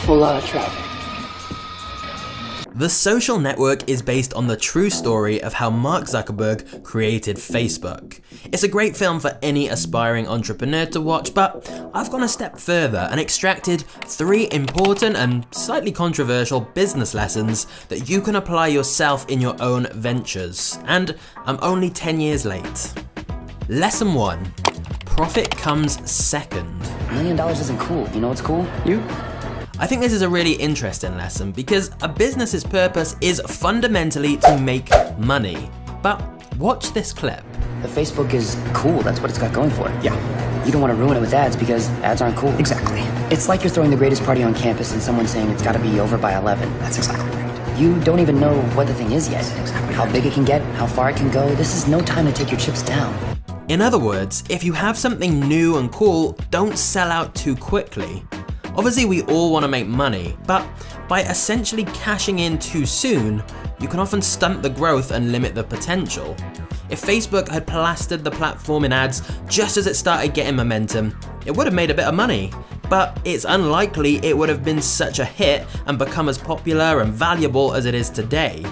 awful lot of traffic. The Social Network is based on the true story of how Mark Zuckerberg created Facebook. It's a great film for any aspiring entrepreneur to watch, but I've gone a step further and extracted 3 important and slightly controversial business lessons that you can apply yourself in your own ventures. And I'm only 10 years late. Lesson 1. Profit comes second. $1 million isn't cool. You know what's cool? You? I think this is a really interesting lesson because a business's purpose is fundamentally to make money. But watch this clip. The Facebook is cool. That's what it's got going for it. Yeah. You don't want to ruin it with ads because ads aren't cool. Exactly. It's like you're throwing the greatest party on campus and someone saying it's got to be over by 11. That's exactly right. You don't even know what the thing is yet. That's exactly How right. big it can get, how far it can go. This is no time to take your chips down. In other words, if you have something new and cool, don't sell out too quickly. Obviously, we all want to make money, but by essentially cashing in too soon, you can often stunt the growth and limit the potential. If Facebook had plastered the platform in ads just as it started getting momentum, it would have made a bit of money, but it's unlikely it would have been such a hit and become as popular and valuable as it is today.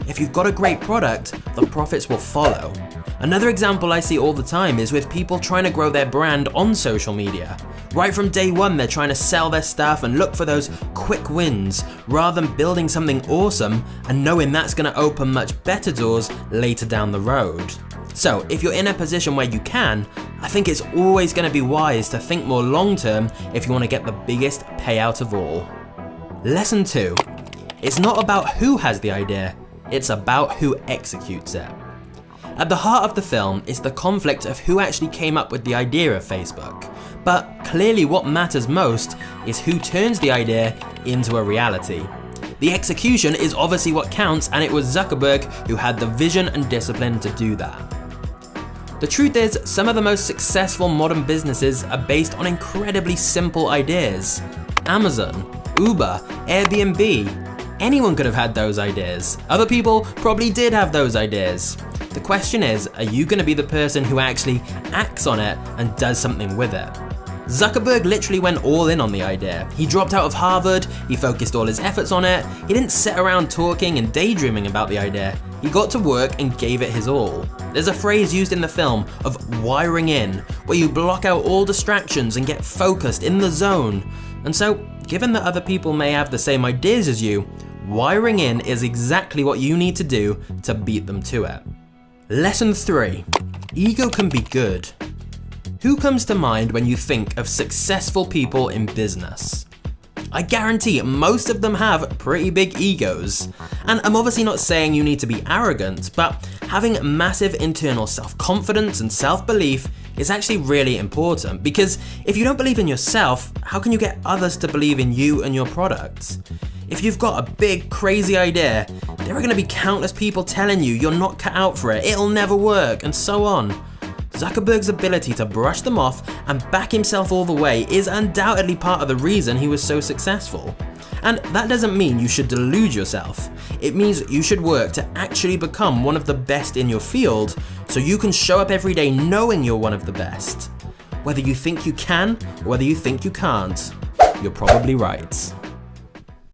If you've got a great product, the profits will follow. Another example I see all the time is with people trying to grow their brand on social media. Right from day one, they're trying to sell their stuff and look for those quick wins, rather than building something awesome and knowing that's going to open much better doors later down the road. So if you're in a position where you can, I think it's always going to be wise to think more long term if you want to get the biggest payout of all. Lesson 2. It's not about who has the idea, it's about who executes it. At the heart of the film is the conflict of who actually came up with the idea of Facebook. But clearly what matters most is who turns the idea into a reality. The execution is obviously what counts, and it was Zuckerberg who had the vision and discipline to do that. The truth is, some of the most successful modern businesses are based on incredibly simple ideas. Amazon, Uber, Airbnb. Anyone could have had those ideas. Other people probably did have those ideas. The question is, are you going to be the person who actually acts on it and does something with it? Zuckerberg literally went all in on the idea. He dropped out of Harvard, he focused all his efforts on it, he didn't sit around talking and daydreaming about the idea. He got to work and gave it his all. There's a phrase used in the film of wiring in, where you block out all distractions and get focused in the zone. And so, given that other people may have the same ideas as you, wiring in is exactly what you need to do to beat them to it. Lesson 3. Ego can be good. Who comes to mind when you think of successful people in business? I guarantee most of them have pretty big egos. And I'm obviously not saying you need to be arrogant, but having massive internal self-confidence and self-belief is actually really important, because if you don't believe in yourself, how can you get others to believe in you and your products? If you've got a big, crazy idea, there are going to be countless people telling you you're not cut out for it, it'll never work, and so on. Zuckerberg's ability to brush them off and back himself all the way is undoubtedly part of the reason he was so successful. And that doesn't mean you should delude yourself. It means you should work to actually become one of the best in your field, so you can show up every day knowing you're one of the best. Whether you think you can or whether you think you can't, you're probably right.